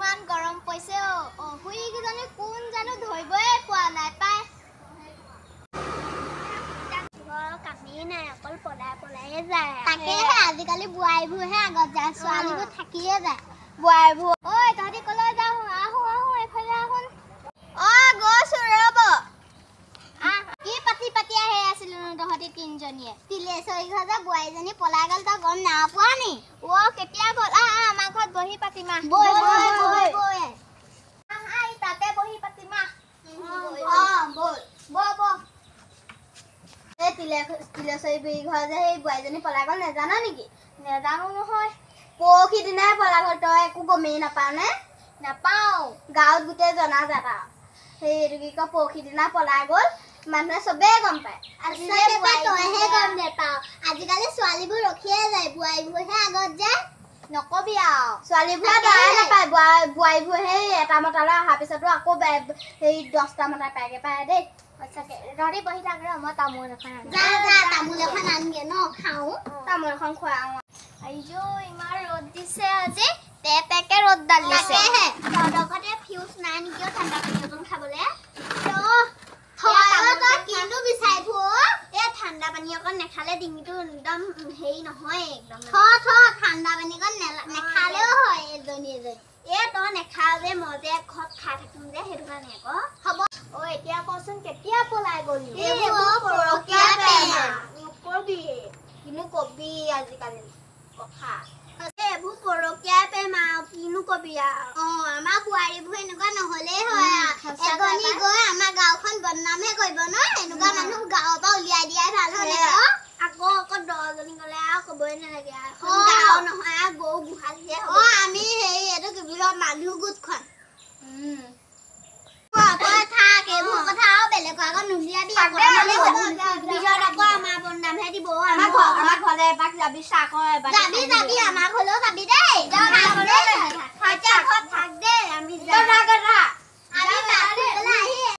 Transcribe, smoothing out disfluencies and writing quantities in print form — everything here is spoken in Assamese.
ইমান গৰম পইছে অ হুই কিজনী কোন জানো ধৰিবই পোৱা নাই পাই কামি নাই অকল পলাই যায় তাকেহে আজিকালি বুৱাইবোৰহে আগত যায় ছোৱালীবোৰ থাকিয়ে যায় বুৱাইবোৰ ঐ তহঁতি কলৈ যাওঁ আহো এইফালে আহোন অ গৈছো ৰ'ব কি পাতি আহি আছিলো তহঁতি তিনজনীয়ে তিলেশ্বৰী ঘৰ যে বুৱাইজনী পলাই গ'ল তই গম নাপোৱা নি অ কেতিয়া গ'ল আমাৰ ঘৰত বহি পাতিমা বৈ তাতে বহি পাতিমা বল তিলেশ্বৰী বুঢ়ী ঘৰ যে সেই বুৱাইজনী পলাই গ'ল নেজানা নেকি নেজানো নহয় পৰহি দিনাই পলাই গ'ল তই একো গমেই নাপাওঁ নে নাপাওঁ গাঁৱত গোটেই জনাজাত আৰু সেই এইটো কি কয় পৰহি দিনা পলাই গ'ল মানুহে চবেই গম পায় তইহে গম নাপাওঁ আজিকালি ছোৱালীবোৰ ৰখিয়ে যায় বোৱাৰীবোৰহে আগত যায় নকবি আৰু ছোৱালীবোৰে দৰাই নাপায় বোৱাৰীবোৰহে এটা মতালৈ অহাৰ পিছতো আকৌ সেই 10টা মতা পায়গে পায় দেই সঁচাকে তহঁতি বহি থাক ৰ মই তামোল এখন তামোল এখন আনগে ন খাওঁ তামোল এখন খুৱাওঁ আইজো ইমান ৰ'দ দিছে আজি তেকে ৰ'দ ডালিছে তহঁতৰ ঘৰতে ফিউজ নাই নেকি ঠাণ্ডা পানী অকণ খাবলৈ কিনো বিচাৰিব এই ঠাণ্ডা পানী অকণ নেখালে ডিঙিটো একদম হেৰি নহয় একদম ঠাণ্ডা পানী অকণ নেখালেও হয় এজনী তই নেখাও যে মই যে ঘৰত খাই থাকিম যে সেইটো কাৰণে আকৌ হ'ব এতিয়া কচোন কেতিয়া পলাই গ'লি নকবি কিনো কবি আজিকালি কথা এইবোৰ পৰকীয়াই প্ৰেম আৰু কিনো কবি আৰু আমাৰ বোৱাৰীবোৰ এনেকুৱা নহ'লেই হয় এজনী গৈ আমাৰ গাঁওখন বদনামহে কৰিব ন এনেকুৱা মানুহ গাঁৱৰ পৰা উলিয়াই দিয়াই ভাল হ'লে আকৌ 10জনী গ'লে আৰু ক'বই নালাগে গাঁও নহয় আৰু গৰু গোহালিহে আমি হেৰি এইটো কি বুলি কয় মানুহ গোটখন থাক এইবোৰ কথা আৰু বেলেগৰ আগত নুলিয়াবি ভিতৰত আকৌ আমাৰ বদনামহে দিব আমাৰ ঘৰলে এপাক যাবি চাহ যাবি আমাৰ ঘৰলেও যাবি দেই